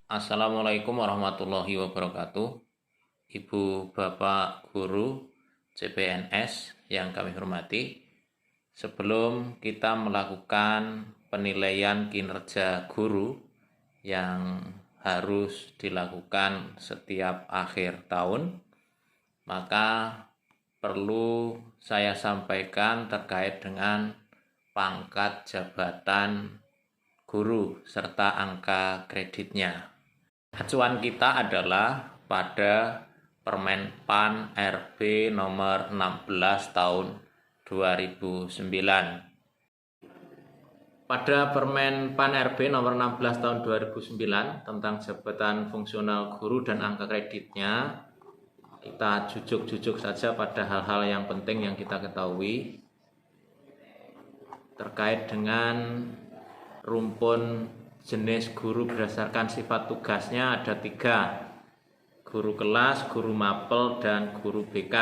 Assalamualaikum warahmatullahi wabarakatuh. Ibu, Bapak, Guru, CPNS yang kami hormati. Sebelum kita melakukan penilaian kinerja guru yang harus dilakukan setiap akhir tahun, maka perlu saya sampaikan terkait dengan pangkat jabatan guru serta angka kreditnya. Acuan kita adalah pada Permen PAN RB nomor 16 tahun 2009. Pada Permen PAN RB nomor 16 tahun 2009 tentang jabatan fungsional guru dan angka kreditnya, kita jujuk-jujuk saja pada hal-hal yang penting yang kita ketahui terkait dengan rumpun jenis guru berdasarkan sifat tugasnya ada 3, guru kelas, guru mapel, dan guru BK.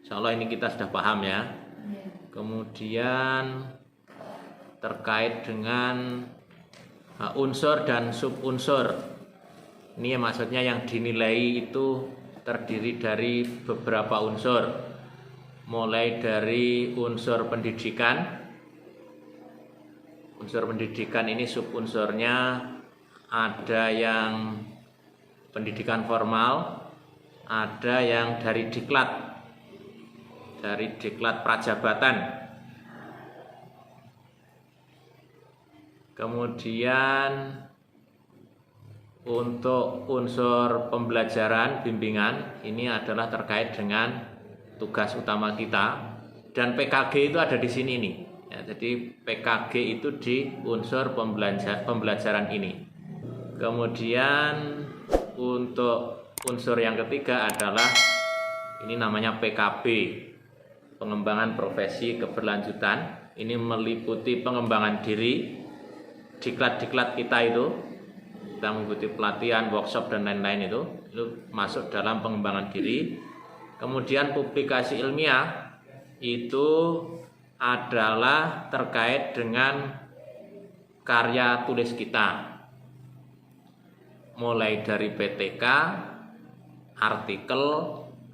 Insya Allah ini kita sudah paham ya. Kemudian terkait dengan unsur dan subunsur, ini maksudnya yang dinilai itu terdiri dari beberapa unsur, mulai dari unsur pendidikan. Unsur pendidikan ini subunsurnya ada yang pendidikan formal, ada yang dari diklat prajabatan. Kemudian untuk unsur pembelajaran bimbingan ini adalah terkait dengan tugas utama kita, dan PKG itu ada di sini nih. Ya, jadi PKG itu di unsur pembelajaran ini. Kemudian untuk unsur yang ketiga adalah ini namanya PKB, pengembangan profesi keberlanjutan. Ini meliputi pengembangan diri, diklat-diklat kita itu, kita mengikuti pelatihan, workshop dan lain-lain itu masuk dalam pengembangan diri. Kemudian publikasi ilmiah itu adalah terkait dengan karya tulis kita, mulai dari PTK, artikel,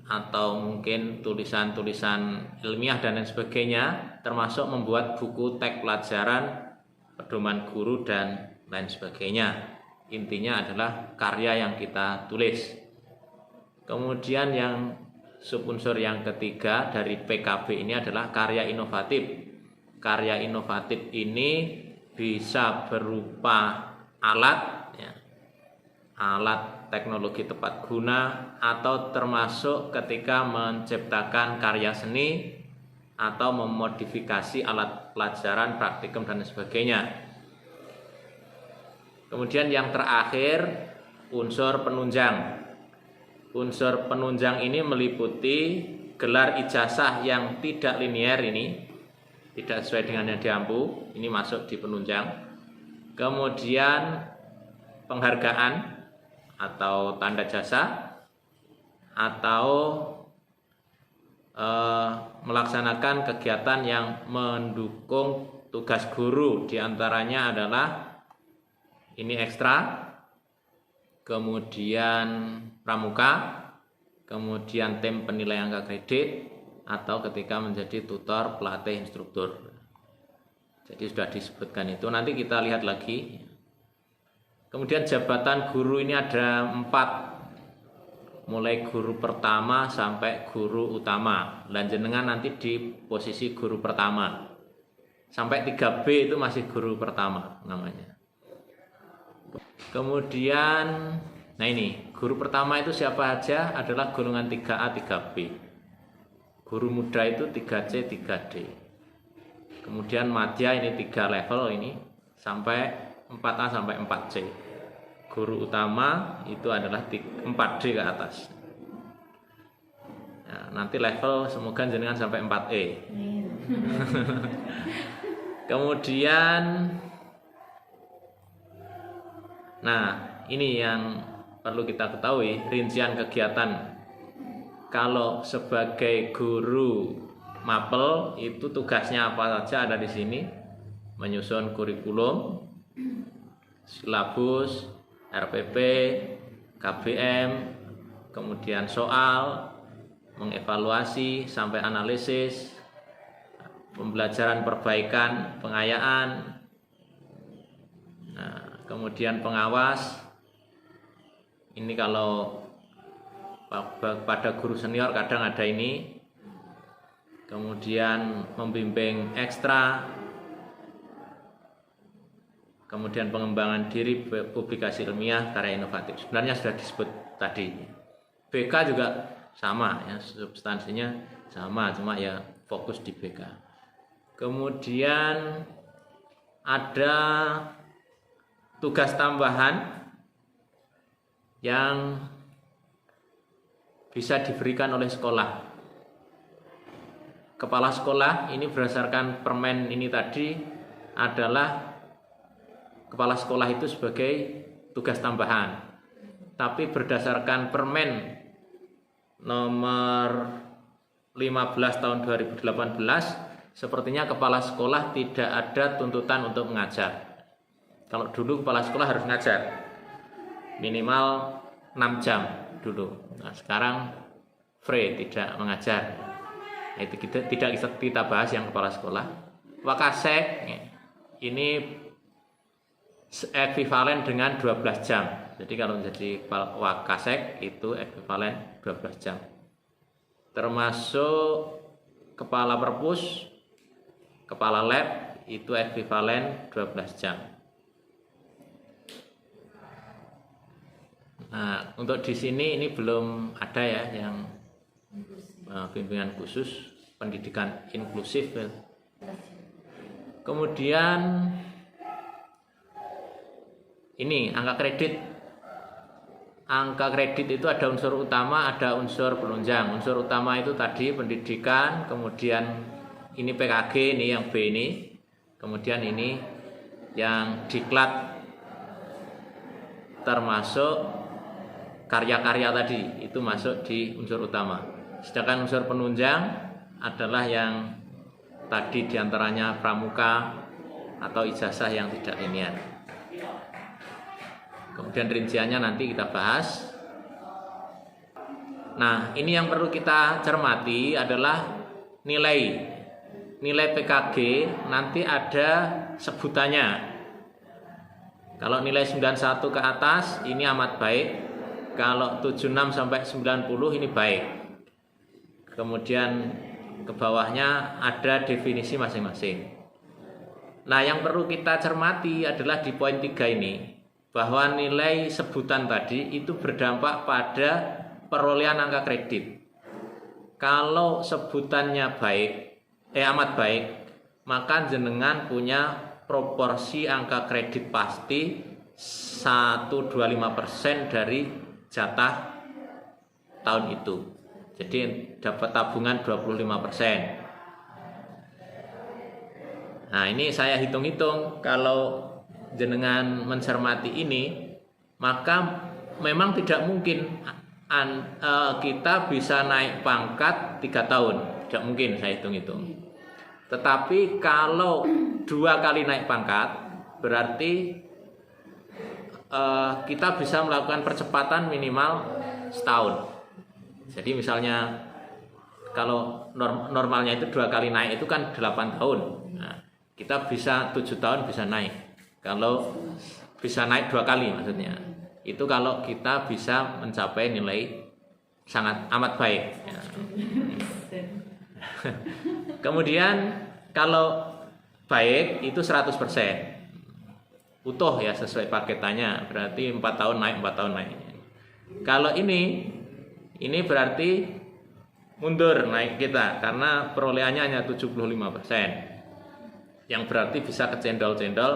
atau mungkin tulisan-tulisan ilmiah dan lain sebagainya, termasuk membuat buku teks pelajaran, pedoman guru dan lain sebagainya. Intinya adalah karya yang kita tulis. Kemudian yang subunsur yang ketiga dari PKB ini adalah karya inovatif. Karya inovatif ini bisa berupa alat, ya, alat teknologi tepat guna, atau termasuk ketika menciptakan karya seni atau memodifikasi alat pelajaran, praktikum dan sebagainya. Kemudian yang terakhir unsur penunjang. Unsur penunjang ini meliputi gelar ijazah yang tidak linier, ini tidak sesuai dengan yang diampu, ini masuk di penunjang. Kemudian penghargaan atau tanda jasa, atau melaksanakan kegiatan yang mendukung tugas guru, diantaranya adalah ini ekstra, kemudian pramuka, kemudian tim penilai angka kredit, atau ketika menjadi tutor, pelatih, instruktur. Jadi sudah disebutkan itu, nanti kita lihat lagi. Kemudian jabatan guru ini ada 4, mulai guru pertama sampai guru utama. Lanjenengan nanti di posisi guru pertama, sampai 3B itu masih guru pertama namanya. Kemudian, nah ini, guru pertama itu siapa aja? Adalah golongan 3A, 3B. Guru muda itu 3C, 3D. Kemudian madya ini 3 level ini, sampai 4A sampai 4C. Guru utama itu adalah 4D ke atas. Nah, nanti level semoga jenengan sampai 4E. Kemudian, nah, ini yang perlu kita ketahui, rincian kegiatan. Kalau sebagai guru mapel itu tugasnya apa saja ada di sini. Menyusun kurikulum, silabus, RPP, KBM, kemudian soal, mengevaluasi sampai analisis, pembelajaran perbaikan, pengayaan, nah, kemudian pengawas. Ini kalau pada guru senior kadang ada ini. Kemudian membimbing ekstra, kemudian pengembangan diri, publikasi ilmiah, karya inovatif. Sebenarnya sudah disebut tadi. BK juga sama ya, substansinya sama, cuma ya fokus di BK. Kemudian ada tugas tambahan yang bisa diberikan oleh sekolah. Kepala sekolah ini berdasarkan permen ini tadi adalah kepala sekolah itu sebagai tugas tambahan. Tapi berdasarkan permen nomor 15 tahun 2018, sepertinya kepala sekolah tidak ada tuntutan untuk mengajar. Kalau dulu kepala sekolah harus ngajar minimal 6 jam dulu. Nah, sekarang free, tidak mengajar. Nah, itu tidak kita bahas yang kepala sekolah. Wakasek ini ekuivalen dengan 12 jam. Jadi kalau menjadi wakasek itu ekuivalen 12 jam. Termasuk kepala perpus, kepala lab itu ekuivalen 12 jam. Nah, untuk di sini ini belum ada ya yang bimbingan khusus pendidikan inklusif. Kemudian ini angka kredit. Angka kredit itu ada unsur utama, ada unsur penunjang. Unsur utama itu tadi pendidikan, kemudian ini PKG, ini yang B ini, kemudian ini yang diklat termasuk karya-karya tadi itu masuk di unsur utama. Sedangkan unsur penunjang adalah yang tadi diantaranya pramuka atau ijazah yang tidak linear. Kemudian rinciannya nanti kita bahas. Nah, ini yang perlu kita cermati adalah nilai PKG nanti ada sebutannya. Kalau nilai 91 ke atas ini amat baik. Kalau 76 sampai 90 ini baik. Kemudian ke bawahnya ada definisi masing-masing. Nah, yang perlu kita cermati adalah di poin 3 ini, bahwa nilai sebutan tadi itu berdampak pada perolehan angka kredit. Kalau sebutannya amat baik, maka jenengan punya proporsi angka kredit pasti 125% dari jatah tahun itu. Jadi dapat tabungan 25%. Nah, ini saya hitung-hitung, kalau jenengan mencermati ini, maka memang tidak mungkin kita bisa naik pangkat 3 tahun. Tidak mungkin, saya hitung-hitung. Tetapi kalau 2 kali naik pangkat, berarti kita bisa melakukan percepatan minimal setahun. Jadi misalnya kalau normalnya itu 2 kali naik itu kan 8 tahun. Nah, kita bisa 7 tahun bisa naik. Kalau bisa naik 2 kali maksudnya. Itu kalau kita bisa mencapai nilai sangat amat baik. Ya. Kemudian kalau baik itu 100%. Utuh ya, sesuai paketannya, berarti 4 tahun naik, 4 tahun naik. Kalau ini berarti mundur naik kita, karena perolehannya hanya 75%, yang berarti bisa kecendol-cendol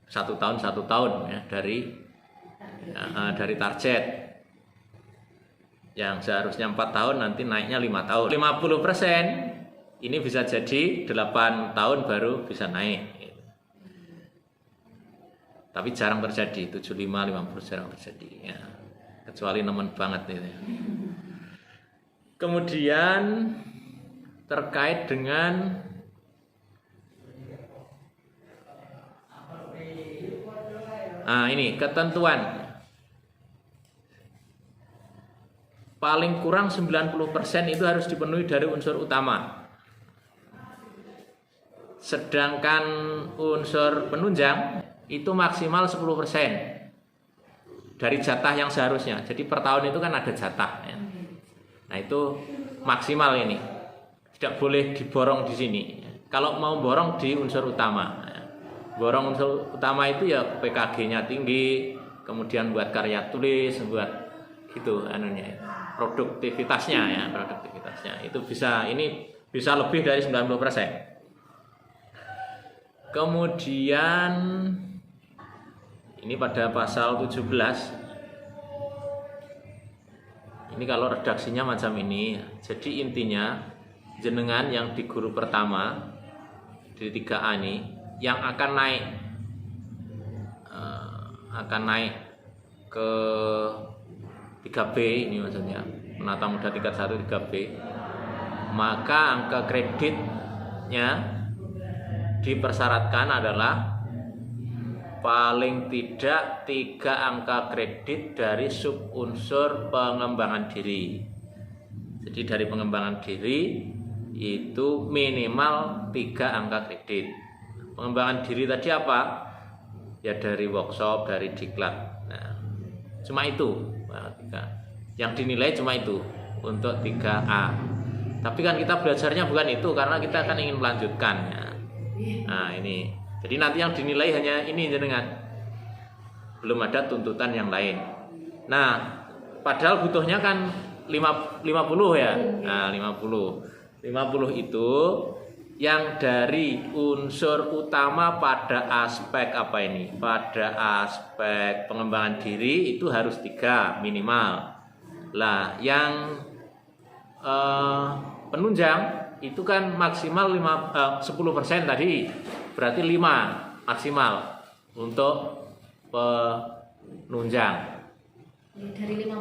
1 tahun ya, dari target yang seharusnya 4 tahun nanti naiknya 5 tahun. 50% ini bisa jadi 8 tahun baru bisa naik. Tapi jarang terjadi, 75-50 jarang terjadi ya. Kecuali nemen banget itu ya. Kemudian terkait dengan ini ketentuan paling kurang 90% itu harus dipenuhi dari unsur utama. Sedangkan unsur penunjang itu maksimal 10% dari jatah yang seharusnya. Jadi per tahun itu kan ada jatah ya. Nah itu maksimal ini. Tidak boleh diborong di sini. Kalau mau borong di unsur utama. Borong unsur utama itu ya PKG-nya tinggi, kemudian buat karya tulis, buat gitu anunya. Produktivitasnya itu bisa lebih dari 90%. Kemudian ini pada pasal 17. Ini kalau redaksinya macam ini. Jadi intinya jenengan yang di guru pertama di 3A ini yang akan naik ke 3B ini maksudnya penata muda tingkat 1 3B, maka angka kreditnya dipersyaratkan adalah paling tidak 3 angka kredit dari sub unsur pengembangan diri. Jadi dari pengembangan diri itu minimal 3 angka kredit. Pengembangan diri tadi apa? Ya dari workshop, dari diklat. Nah, cuma itu. Yang dinilai cuma itu untuk 3A. Tapi kan kita belajarnya bukan itu karena kita kan ingin melanjutkan. Nah ini. Jadi nanti yang dinilai hanya ini jenengan. Belum ada tuntutan yang lain. Nah, padahal butuhnya kan 50 ya. Nah, 50 itu yang dari unsur utama pada aspek apa ini? Pada aspek pengembangan diri itu harus 3 minimal. Lah, yang penunjang itu kan maksimal 10% tadi. Berarti 5 maksimal untuk penunjang.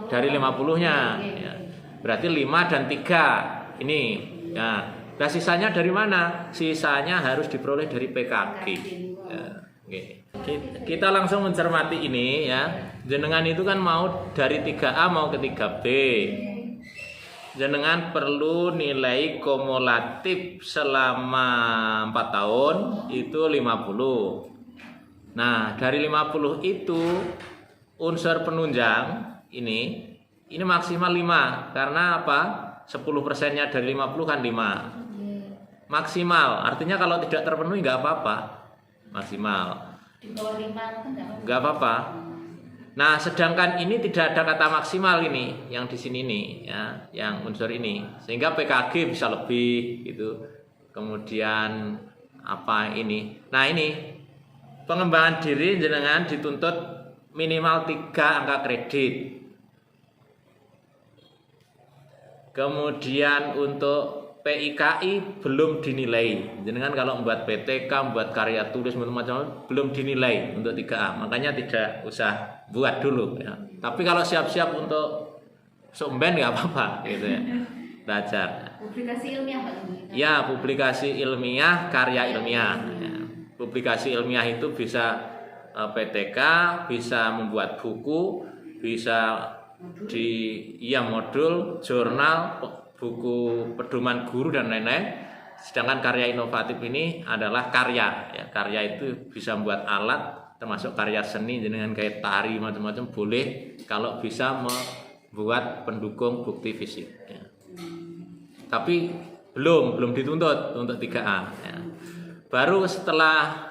Dari 50-nya. Ya. Berarti 5 dan 3 ini. Ya. Nah sisanya dari mana? Sisanya harus diperoleh dari PKG. Ya. Oke. Kita langsung mencermati ini ya. Jenengan itu kan mau dari 3A mau ke 3B. Jenengan perlu nilai kumulatif selama 4 tahun itu 50. Nah, dari 50 itu unsur penunjang ini maksimal 5. Karena apa? 10%-nya dari 50 kan 5. Maksimal, artinya kalau tidak terpenuhi nggak apa-apa. Maksimal. Di bawah 5 kan nggak apa-apa. Nah, sedangkan ini tidak ada kata maksimal ini, yang di sini nih, ya, yang unsur ini, sehingga PKG bisa lebih, gitu. Kemudian apa ini? Nah ini pengembangan diri jenengan dituntut minimal 3 angka kredit. Kemudian untuk PIKI belum dinilai. Jenengan kalau membuat PTK, membuat karya tulis macam-macam belum dinilai untuk 3A. Makanya tidak usah buat dulu ya. Tapi kalau siap-siap untuk sumben nggak apa-apa gitu ya. Belajar. Publikasi ilmiah Pak? Ya, publikasi ilmiah, karya ilmiah. Ya. Publikasi ilmiah itu bisa PTK, bisa membuat buku, bisa modul, jurnal, buku pedoman guru dan lain-lain. Sedangkan karya inovatif ini adalah karya. Ya, karya itu bisa membuat alat, termasuk karya seni dengan kayak tari macam-macam boleh kalau bisa membuat pendukung bukti fisik. Ya. Tapi belum dituntut untuk 3A. Ya. Baru setelah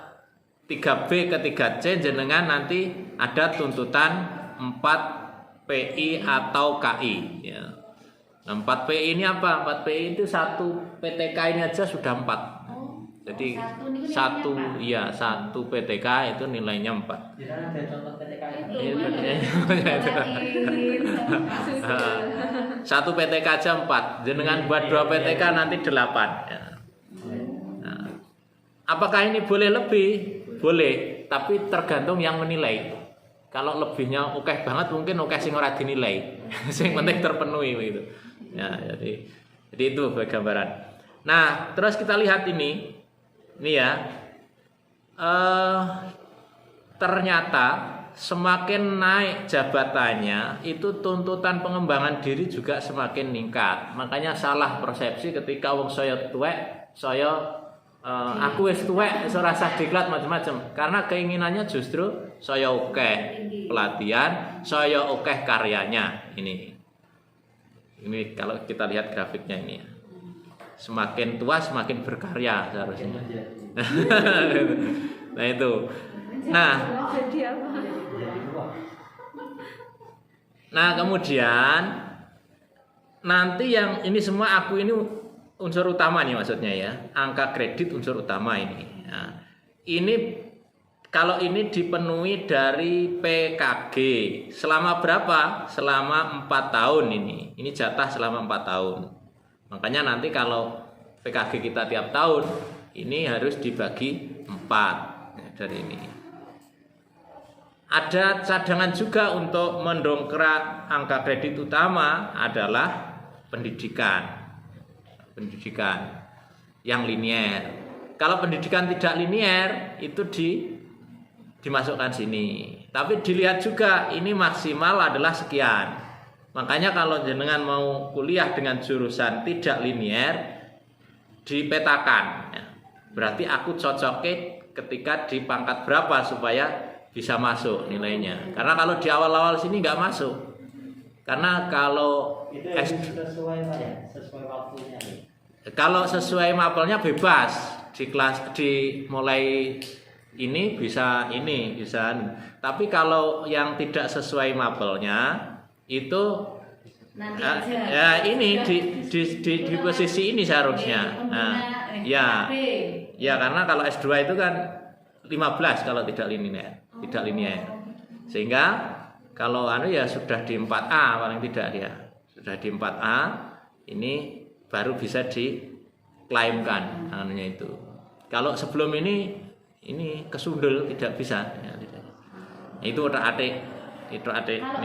3B ke 3C jenengan nanti ada tuntutan 4 PI atau KI. Ya. Nah, 4 PI ini apa? 4 PI itu 1 PTK ini aja sudah 4. Jadi satu PTK itu nilainya 4. Jangan ada contoh PTK itu. Satu PTK aja 4. Jenengan buat 2 PTK nanti 8. Ya. Nah, apakah ini boleh lebih? Boleh, tapi tergantung yang menilai. Kalau lebihnya oke banget mungkin oke sing ora dinilai. Sing penting terpenuhi begitu. Ya, jadi itu gambaran. Nah, terus kita lihat ini ya. Ternyata semakin naik jabatannya, itu tuntutan pengembangan diri juga semakin meningkat. Makanya salah persepsi ketika wong saya tuwek, aku wis tuwek, ora usah diklat macam-macam. Karena keinginannya justru saya akeh pelatihan, saya akeh karyanya. Ini kalau kita lihat grafiknya ini. Semakin tua semakin berkarya seharusnya. Nah itu. Nah kemudian nanti yang ini semua aku ini unsur utama nih maksudnya ya, angka kredit unsur utama ini. Nah, ini kalau ini dipenuhi dari PKG selama berapa? Selama 4 tahun ini jatah selama 4 tahun. Makanya nanti kalau PKG kita tiap tahun ini harus dibagi 4 dari ini. Ada cadangan juga untuk mendongkrak angka kredit utama adalah pendidikan yang linier. Kalau pendidikan tidak linier itu dimasukkan sini. Tapi dilihat juga ini maksimal adalah sekian. Makanya kalau jenengan mau kuliah dengan jurusan tidak linier dipetakan. Berarti aku cocoknya ketika di pangkat berapa supaya bisa masuk nilainya. Karena kalau di awal-awal sini nggak masuk. Karena kalau itu sesuai Pak ya, sesuai waktunya. Kalau sesuai mapelnya bebas di kelas mulai ini bisa. Tapi kalau yang tidak sesuai mapelnya itu Nanti ya ini di posisi ini seharusnya. Ya karena kalau S2 itu kan 15 kalau tidak linier. Sehingga kalau ya sudah di 4A paling tidak dia. Sudah di 4A ini baru bisa diklaimkan anunya itu. Kalau sebelum ini kesundul tidak bisa ya, tidak. Itu otak-atik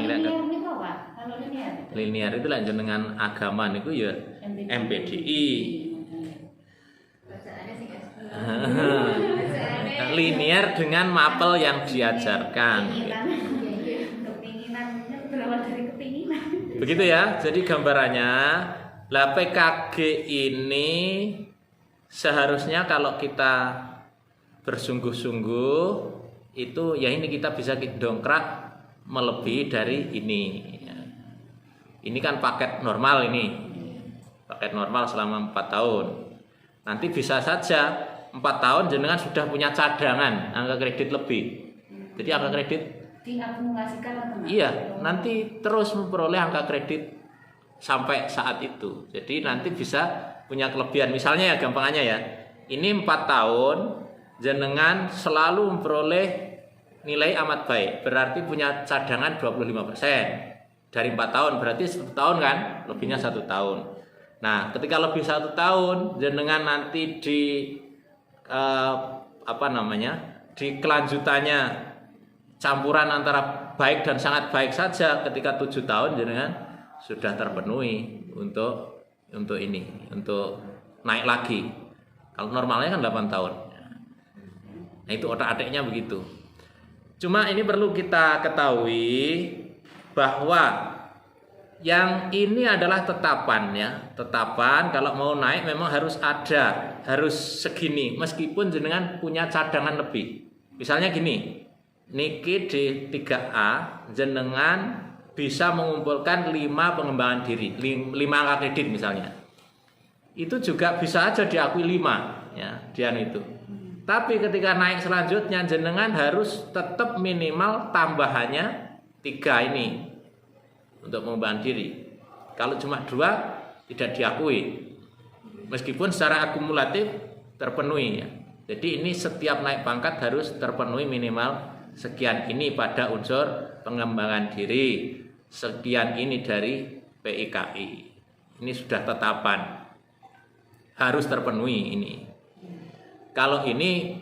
nilai. Kalau linear itu apa? Kalau Linear itu lanjut dengan agama niku ya MPDI. bacaannya sih Linear dengan mapel yang diajarkan. Kepinginannya berawal dari kepinginan. Begitu ya. Jadi gambarannya, lah PKG ini seharusnya kalau kita bersungguh-sungguh itu ya ini kita bisa dongkrak melebihi dari ini. Ini kan paket normal ini. Paket normal selama 4 tahun. Nanti bisa saja 4 tahun jenengan sudah punya cadangan angka kredit lebih. Jadi angka kredit diakumulasikan atau enggak? Iya, nanti terus memperoleh angka kredit sampai saat itu. Jadi nanti bisa punya kelebihan. Misalnya ya gampangannya ya. Ini 4 tahun jenengan selalu memperoleh nilai amat baik. Berarti punya cadangan 25%. Dari 4 tahun berarti 1 tahun kan? Lebihnya 1 tahun. Nah, ketika lebih 1 tahun jenengan nanti di di kelanjutannya campuran antara baik dan sangat baik saja ketika 7 tahun jenengan sudah terpenuhi untuk naik lagi. Kalau normalnya kan 8 tahun. Nah, itu otak-atiknya begitu. Cuma ini perlu kita ketahui bahwa yang ini adalah tetapan ya. Tetapan kalau mau naik memang harus segini meskipun jenengan punya cadangan lebih. Misalnya gini, niki di 3A jenengan bisa mengumpulkan 5 pengembangan diri, 5 angka kredit misalnya. Itu juga bisa aja diakui 5 ya, dian itu. Tapi ketika naik selanjutnya jenengan harus tetap minimal tambahannya 3 ini untuk pengembangan diri. Kalau cuma 2 tidak diakui. Meskipun secara akumulatif terpenuhi ya. Jadi ini setiap naik pangkat harus terpenuhi minimal sekian ini pada unsur pengembangan diri, sekian ini dari PIKI. Ini sudah tetapan. Harus terpenuhi ini. Kalau ini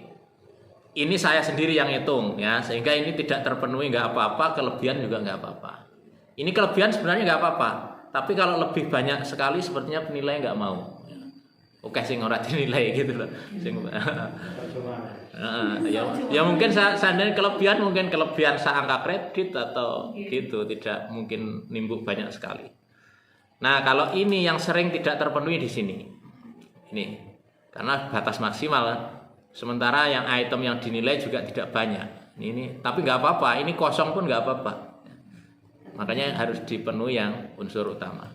saya sendiri yang hitung ya, sehingga ini tidak terpenuhi nggak apa-apa, kelebihan juga nggak apa-apa. Ini kelebihan sebenarnya nggak apa-apa, tapi kalau lebih banyak sekali sepertinya penilai nggak mau. oke sing ora dinilai gitu loh. Sing Percuma. ya mungkin seandainya kelebihan mungkin kelebihan seangka kredit atau gitu, tidak mungkin nimbuk banyak sekali. Nah, kalau ini yang sering tidak terpenuhi di sini. Ini karena batas maksimal. Sementara yang item yang dinilai juga tidak banyak. Ini tapi nggak apa-apa, ini kosong pun nggak apa-apa. Makanya harus dipenuhi yang unsur utama.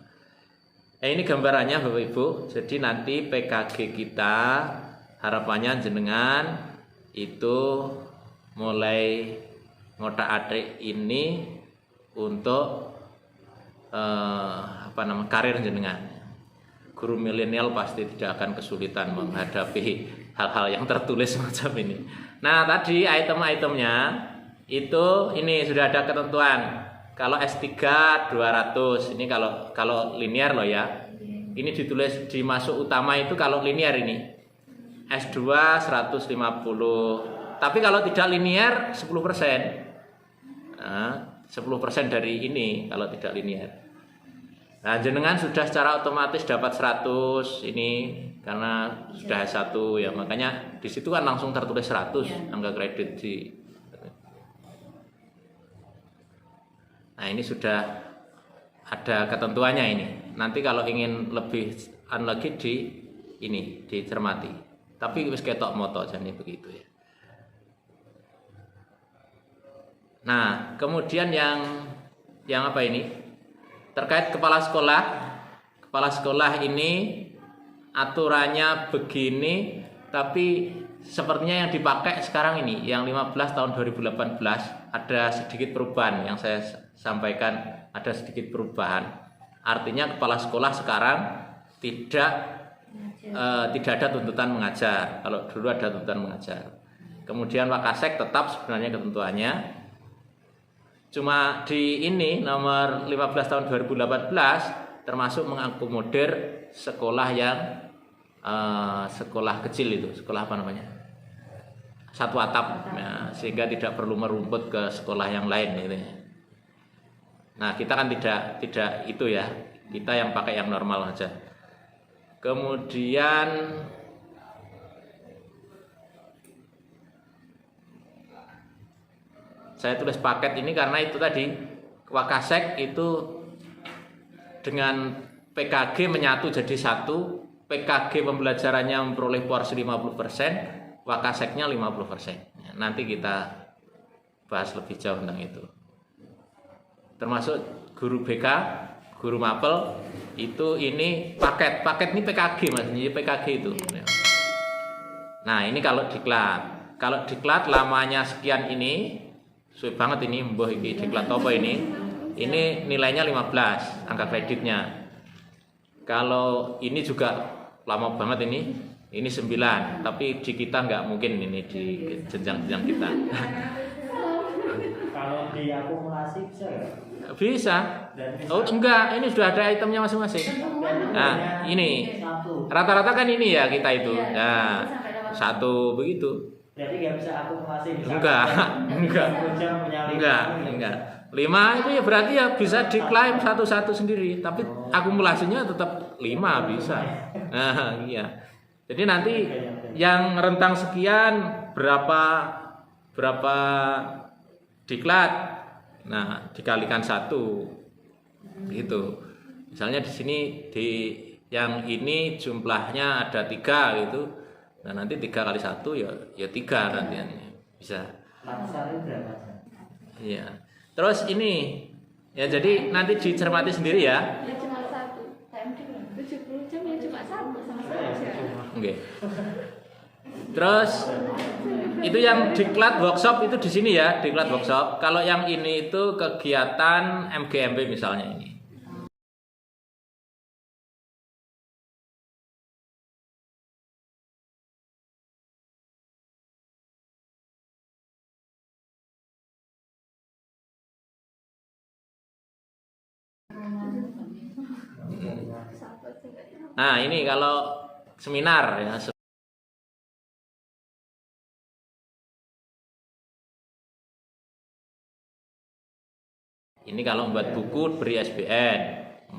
Ini gambarannya Bapak Ibu. Jadi nanti PKG kita harapannya jenengan itu mulai ngotak-atik ini untuk karir jenengan. Guru milenial pasti tidak akan kesulitan menghadapi hal-hal yang tertulis macam ini. Nah, tadi item-itemnya itu ini sudah ada ketentuan. Kalau S3 200, ini kalau linear loh ya. Ini ditulis di masuk utama itu kalau linear ini. S2 150. Tapi kalau tidak linear 10%. Nah, 10% dari ini kalau tidak linear. Nah, jenengan sudah secara otomatis dapat 100 ini karena sudah S1 ya. Makanya di situ kan langsung tertulis 100 angka kredit di. Nah, ini sudah ada ketentuannya ini. Nanti kalau ingin lebih lagi dicermati. Tapi wis ketok moto jane begitu ya. Nah, kemudian yang apa ini? Terkait kepala sekolah. Kepala sekolah ini aturannya begini, tapi sepertinya yang dipakai sekarang ini yang 15 tahun 2018 ada sedikit perubahan yang saya sampaikan, ada sedikit perubahan. Artinya kepala sekolah sekarang tidak ada tuntutan mengajar. Kalau dulu ada tuntutan mengajar. Kemudian Wakasek tetap sebenarnya ketentuannya. Cuma di ini nomor 15 tahun 2018 termasuk mengakomodir sekolah yang sekolah kecil itu, sekolah apa namanya? Satu atap ya, sehingga tidak perlu merumput ke sekolah yang lain gitu ya. Nah, kita kan tidak itu ya. Kita yang pakai yang normal aja. Kemudian saya tulis paket ini karena itu tadi Wakasek itu dengan PKG menyatu jadi satu. PKG pembelajarannya memperoleh porsi 50%, Wakaseknya 50%. Nanti kita bahas lebih jauh tentang itu. Termasuk guru BK, guru mapel itu ini paket ini PKG Mas, ini PKG itu. Nah, ini kalau diklat lamanya sekian ini sulit banget ini mbah iki diklat apa ini nilainya 15 angka kreditnya. Kalau ini juga lama banget ini 9, tapi di kita nggak mungkin ini di jenjang-jenjang kita. Kalau diakumulasi bisa nggak? Bisa. Oh enggak, ini sudah ada itemnya masing-masing. Nah, ini rata-rata kan ini ya kita itu. Nah, 1 begitu. Berarti nggak bisa akumulasi. Enggak. 5 itu ya berarti ya bisa diklaim satu-satu sendiri, tapi akumulasinya tetap 5 bisa. Nah, iya. Jadi nanti yang rentang sekian berapa diklat. Nah, dikalikan 1. Gitu. Misalnya di sini yang ini jumlahnya ada 3 gitu. Nah, nanti 3 kali 1 ya 3 nanti bisa. Laksana berapa? Iya. Terus ini ya jadi nanti dicermati sendiri ya. Ya cuma 1. KMD 70 jam ya cuma 1 sama saja. Oke. Terus itu yang diklat workshop itu di sini ya, diklat workshop. Kalau yang ini itu kegiatan MGMP misalnya ini. Nah, ini kalau seminar ya. Ini kalau membuat buku beri SBN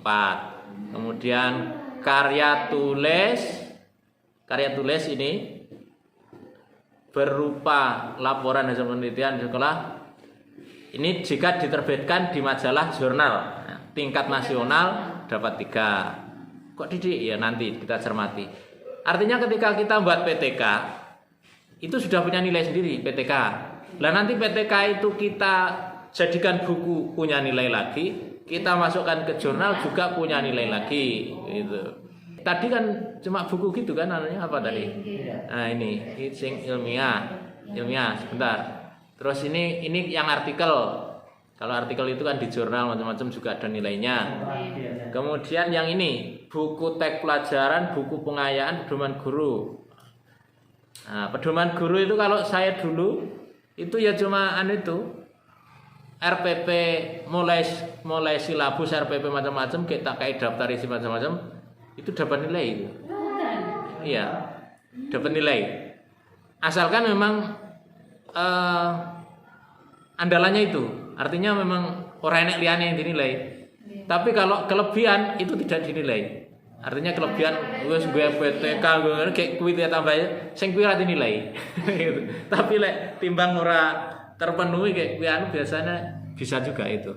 4. Kemudian karya tulis karya tulis ini berupa laporan hasil penelitian di sekolah. Ini jika diterbitkan di majalah jurnal tingkat nasional dapat 3. Kok didik? Ya nanti kita cermati. Artinya ketika kita buat PTK itu sudah punya nilai sendiri PTK. Lah nanti PTK itu kita jadikan buku punya nilai lagi, kita masukkan ke jurnal juga punya nilai lagi gitu. Tadi kan cuma buku gitu kan, namanya apa tadi? Nah ini sing ilmiah sebentar. Terus ini yang artikel. Kalau artikel itu kan di jurnal macam-macam juga ada nilainya. Kemudian yang ini buku teks pelajaran, buku pengayaan, pedoman guru. Nah, pedoman guru itu kalau saya dulu itu ya cuma itu RPP mulai silabus RPP macam-macam, kita kayak daftar isi macam-macam. Itu dapat nilai itu. Iya, dapat nilai. Asalkan memang andalannya itu, artinya memang orang enek liyane yang dinilai. Tapi kalau kelebihan itu tidak dinilai. Artinya kelebihan wis gue PTK gue kayak kuwi tambah sing kuwi ora dinilai. Gitu. Tapi lek timbang ora terpenuhi kayak kuwi biasanya bisa juga itu.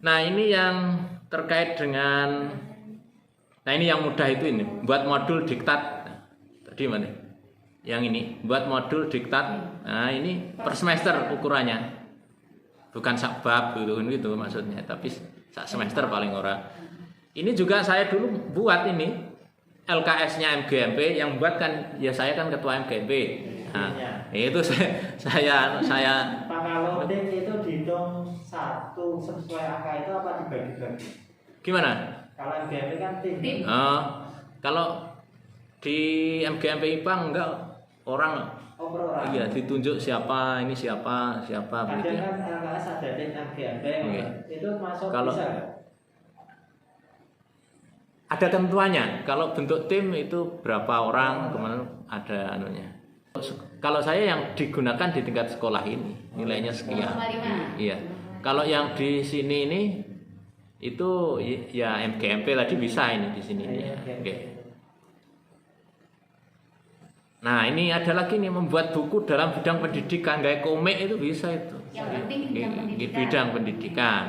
Nah, ini yang terkait dengan ini yang mudah itu ini buat modul diktat. Tadi mana? Yang ini buat modul diktat. Nah, ini per semester ukurannya. Bukan sak bab gitu maksudnya, tapi sak semester paling ora. Ini juga saya dulu buat ini LKS-nya MGMP yang buat kan ya saya kan ketua MGMP. Nah, itu saya Pak, kalau tim itu dihitung satu sesuai angka itu apa dibagi-bagi? Gimana? Kalau MGMP kan tim. Kalau di MGMP IPA enggak orang. Oh, per orang. Iya, ditunjuk siapa begitu. Ada kan LKS ada tim MGMP. Okay. Itu masuk Kalau bisa nggak? ada ketentuannya. Kalau bentuk tim itu berapa orang, kemana ada anunya. Kalau saya yang digunakan di tingkat sekolah ini nilainya sekian. Iya. Kalau yang di sini ini itu ya MGMP tadi bisa ini di sini. Ya. Oke. Nah, ini ada lagi nih membuat buku dalam bidang pendidikan, kayak komik itu bisa itu. Yang penting bidang pendidikan. Bidang pendidikan.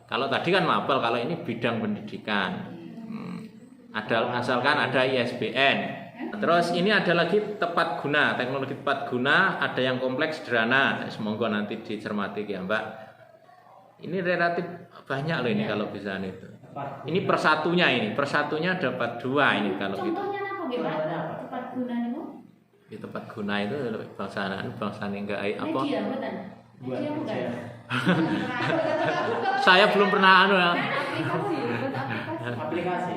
Kalau tadi kan mapel, kalau ini bidang pendidikan. Asalkan ada ISBN. Terus ini ada lagi tepat guna, teknologi tepat guna, ada yang kompleks sederhana. Semoga nanti dicermati ya Mbak. Ini relatif banyak loh ini kalau bisa itu. Ini persatunya dapat 2 ini kalau gitu. Contohnya apa gimana? Tepat guna nih Bu? Di tempat guna itu bangsaan enggak apa? Media bukan? Media bukan? Saya belum pernah Aplikasi.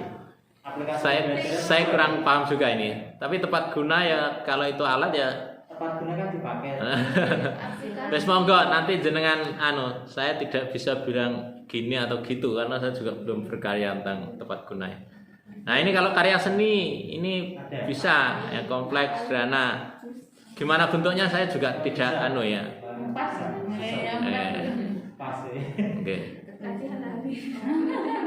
Saya kurang paham juga ini. Tapi tepat guna ya kalau itu alat ya. Tepat guna kan dipakai. Wes monggo nanti jenengan saya tidak bisa bilang gini atau gitu karena saya juga belum berkarya tentang tepat guna. Nah, ini kalau karya seni ini bisa ya kompleks sederhana. Gimana bentuknya saya juga tidak ya. Pas. Pas. Oke.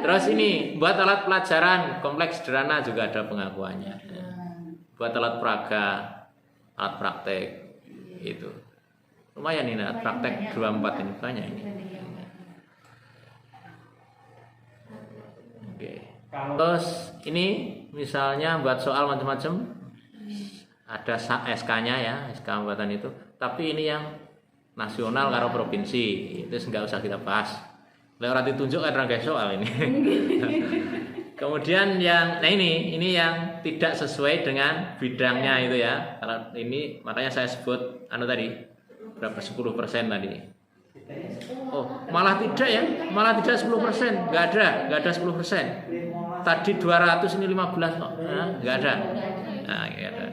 Terus ini buat alat pelajaran kompleks sederhana juga ada pengakuannya. Buat alat peraga, alat praktek itu. Lumayan ini alat praktek 24 ini banyak ini. Oke. Terus ini misalnya buat soal macam-macam ada SK-nya ya, SK pembuatan itu. Tapi ini yang nasional karo provinsi itu nggak usah kita bahas. Lewat ditunjuk kan rangkai soal ini. Kemudian yang ini yang tidak sesuai dengan bidangnya itu ya. Kalau ini makanya saya sebut tadi berapa 10% tadi. Oh, malah tidak ya. Malah tidak 10%. Enggak ada 10%. Tadi 200 ini 15 kok. Enggak ada. Nah, enggak ada.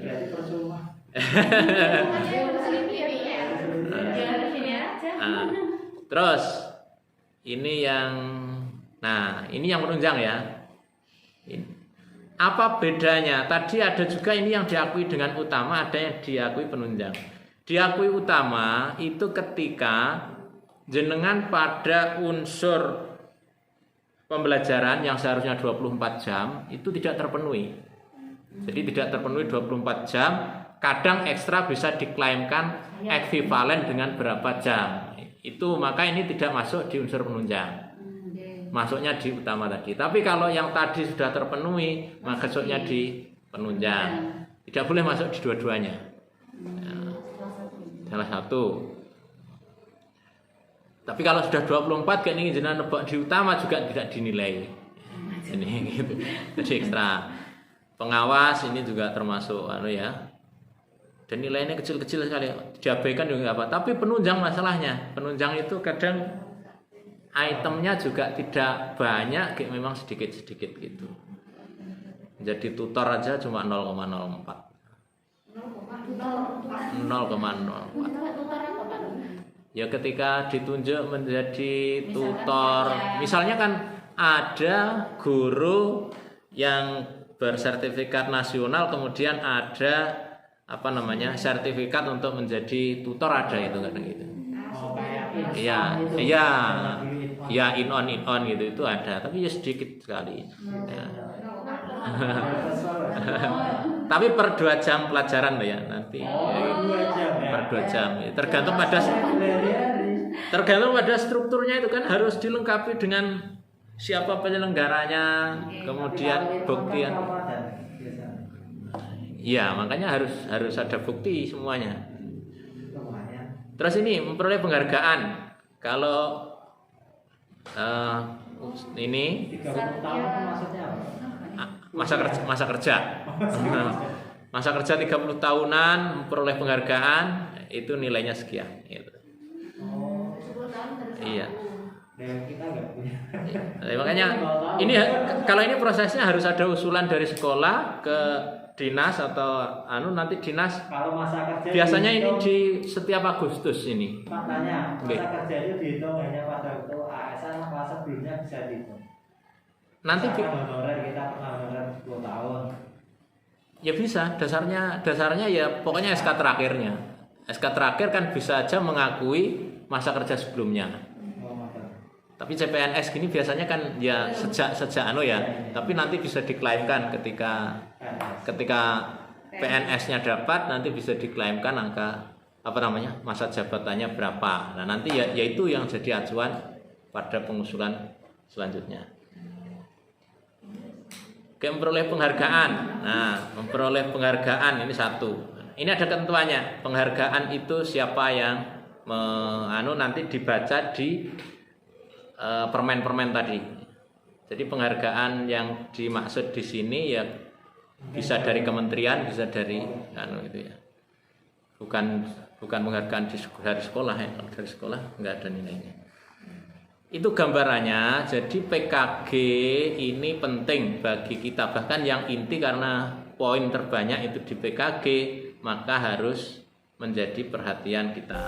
Terus ini yang penunjang ya. Apa bedanya? Tadi ada juga ini yang diakui dengan utama, ada yang diakui penunjang. Diakui utama itu ketika jenengan pada unsur pembelajaran yang seharusnya 24 jam itu tidak terpenuhi. Jadi tidak terpenuhi 24 jam, kadang ekstra bisa diklaimkan ekuivalen dengan berapa jam. Itu maka ini tidak masuk di unsur penunjang. Masuknya di utama tadi. Tapi kalau yang tadi sudah terpenuhi, maka masuknya di penunjang. Tidak boleh masuk di dua-duanya. Ya, salah satu. Tapi kalau sudah 24 kayak ini jenengan nebak di utama juga tidak dinilai. Ini gitu. Jadi ekstra. Pengawas ini juga termasuk ya. Dan nilainya kecil-kecil sekali. Diabaikan juga nggak apa. Tapi penunjang masalahnya. Penunjang itu kadang itemnya juga tidak banyak, kayak memang sedikit-sedikit gitu. Jadi tutor aja cuma 0,04. 0,04. Ya ketika ditunjuk menjadi tutor, misalnya kan ada guru yang bersertifikat nasional, kemudian ada sertifikat untuk menjadi tutor, ada itu kadang gitu. Iya, in on gitu itu ada, tapi ya sedikit sekali. Ya. Tapi per 2 jam pelajaran loh ya nanti. Per 2 jam. Tergantung pada strukturnya itu kan harus dilengkapi dengan siapa penyelenggaranya, kemudian buktian. Iya, makanya harus ada bukti semuanya. Terus ini memperoleh penghargaan. Kalau ini masa kerja 30 tahunan memperoleh penghargaan itu nilainya sekian gitu. Iya. Makanya ini kalau ini prosesnya harus ada usulan dari sekolah ke dinas atau nanti dinas. Kalau masa kerja biasanya ini di setiap Agustus ini. Makanya masa kerja itu dihitung hanya pada waktu ASN apa sebelumnya bisa dihitung. Nanti honorer kita pernah honorer 10 tahun. Ya bisa, dasarnya ya pokoknya SK terakhirnya. SK terakhir kan bisa aja mengakui masa kerja sebelumnya. Tapi CPNS gini biasanya kan ya sejak tapi nanti bisa diklaimkan ketika PNS-nya dapat, nanti bisa diklaimkan angka masa jabatannya berapa. Nah, nanti ya itu yang jadi acuan pada pengusulan selanjutnya. Memperoleh penghargaan. Nah, memperoleh penghargaan ini satu. Ini ada ketentuannya. Penghargaan itu siapa yang nanti dibaca di permen-permen tadi. Jadi penghargaan yang dimaksud di sini ya bisa dari kementerian, bisa dari itu ya. Bukan penghargaan dari sekolah ya. Kalau dari sekolah nggak ada nilainya. Itu gambarannya. Jadi PKG ini penting bagi kita, bahkan yang inti karena poin terbanyak itu di PKG, maka harus menjadi perhatian kita.